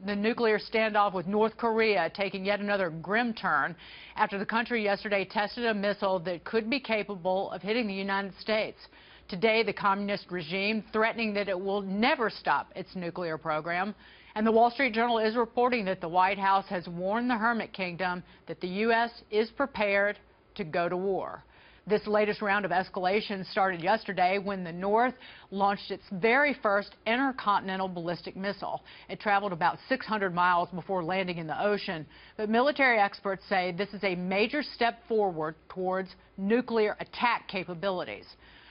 The nuclear standoff with North Korea taking yet another grim turn after the country yesterday tested a missile that could be capable of hitting the United States. Today, the communist regime threatening that it will never stop its nuclear program. And the Wall Street Journal is reporting that the White House has warned the Hermit Kingdom that the U.S. is prepared to go to war. This latest round of escalation started yesterday when the North launched its very first intercontinental ballistic missile. It traveled about 600 miles before landing in the ocean. But military experts say this is a major step forward towards nuclear attack capabilities.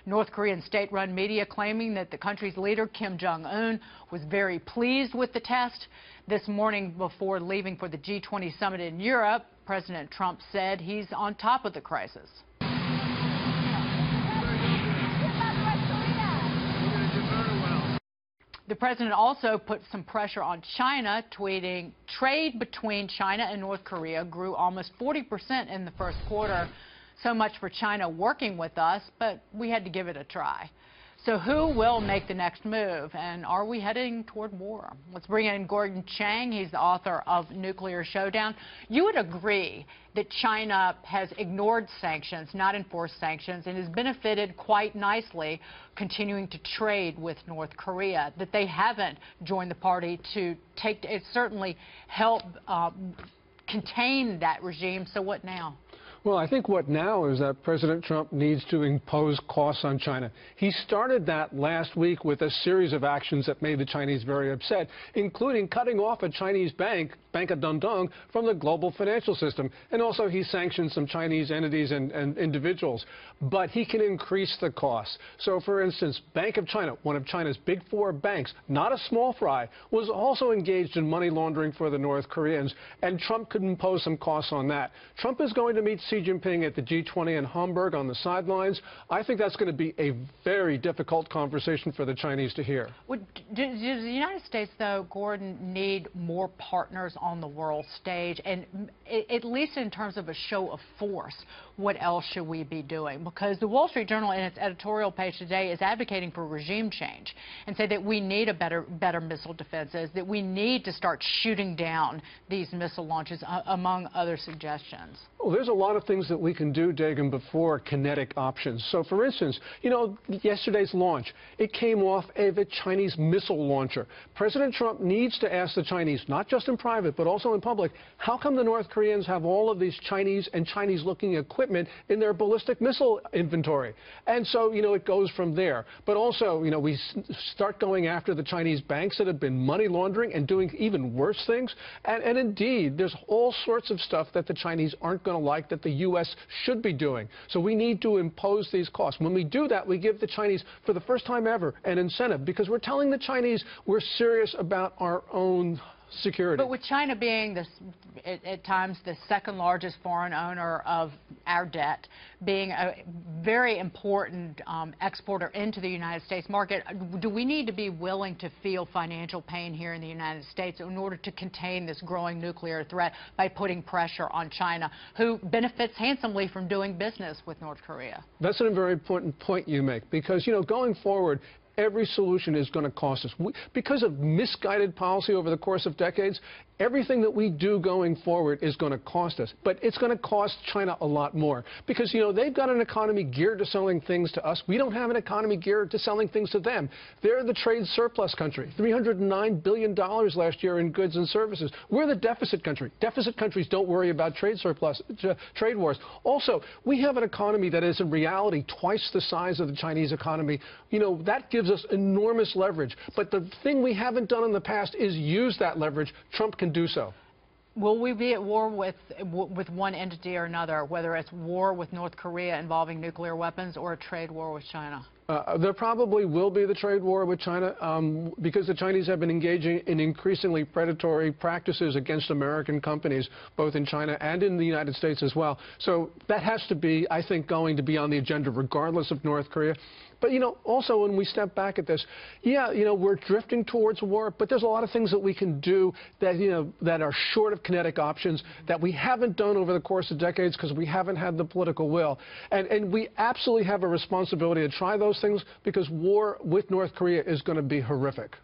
North Korean state-run media claiming that the country's leader, Kim Jong-un, was very pleased with the test. This morning, before leaving for the G20 summit in Europe, President Trump said he's on top of the crisis. The president also put some pressure on China, tweeting, "Trade between China and North Korea grew almost 40% in the first quarter. So much for China working with us, but we had to give it a try." So who will make the next move, and are we heading toward war? Let's bring in Chang. He's the author of Nuclear Showdown. You would agree that China has ignored sanctions, not enforced sanctions, and has benefited quite nicely continuing to trade with North Korea, that they haven't joined the party to take, it certainly help contain that regime. So what now? Well, I think what now is that President Trump needs to impose costs on China. He started that last week with a series of actions that made the Chinese very upset, including cutting off a Chinese bank, Bank of Dandong, from the global financial system. And also he sanctioned some Chinese entities and individuals. But he can increase the costs. So, for instance, Bank of China, one of China's big four banks, not a small fry, was also engaged in money laundering for the North Koreans. And Trump could impose some costs on that. Trump is going to meet Xi Jinping at the G20 in Hamburg on the sidelines. I think that's going to be a very difficult conversation for the Chinese to hear. Does the United States, though, Gordon, need more partners on the world stage? And at least in terms of a show of force, what else should we be doing? Because the Wall Street Journal, in its editorial page today, is advocating for regime change and say that we need a better missile defenses, that we need to start shooting down these missile launches, among other suggestions. Well, there's a lot of things that we can do, Dagan, before kinetic options. So, for instance, you know, yesterday's launch, it came off of a Chinese missile launcher. President Trump needs to ask the Chinese, not just in private, but also in public, how come the North Koreans have all of these Chinese and Chinese-looking equipment in their ballistic missile inventory? And so, you know, it goes from there. But also, you know, we start going after the Chinese banks that have been money laundering and doing even worse things. And indeed, there's all sorts of stuff that the Chinese aren't going to like that the U.S. should be doing. So we need to impose these costs. When we do that, we give the Chinese, for the first time ever, an incentive, because we're telling the Chinese we're serious about our own security. But with China being at times the second largest foreign owner of our debt, being a very important exporter into the United States market, do we need to be willing to feel financial pain here in the United States in order to contain this growing nuclear threat by putting pressure on China, who benefits handsomely from doing business with North Korea? That's a very important point you make, because, you know, going forward, every solution is going to cost us. Because of misguided policy over the course of decades, everything that we do going forward is going to cost us. But it's going to cost China a lot more. Because, you know, they've got an economy geared to selling things to us. We don't have an economy geared to selling things to them. They're the trade surplus country. $309 billion last year in goods and services. We're the deficit country. Deficit countries don't worry about trade surplus, trade wars. Also, we have an economy that is in reality twice the size of the Chinese economy. You know, that gives us enormous leverage. But the thing we haven't done in the past is use that leverage. Trump can do so. Will we be at war with one entity or another, whether it's war with North Korea involving nuclear weapons or a trade war with China? There probably will be the trade war with China because the Chinese have been engaging in increasingly predatory practices against American companies, both in China and in the United States as well. So that has to be, I think, going to be on the agenda regardless of North Korea. But, you know, also when we step back at this, yeah, you know, we're drifting towards war, but there's a lot of things that we can do that, you know, that are short of kinetic options that we haven't done over the course of decades because we haven't had the political will. And we absolutely have a responsibility to try those things because war with North Korea is going to be horrific.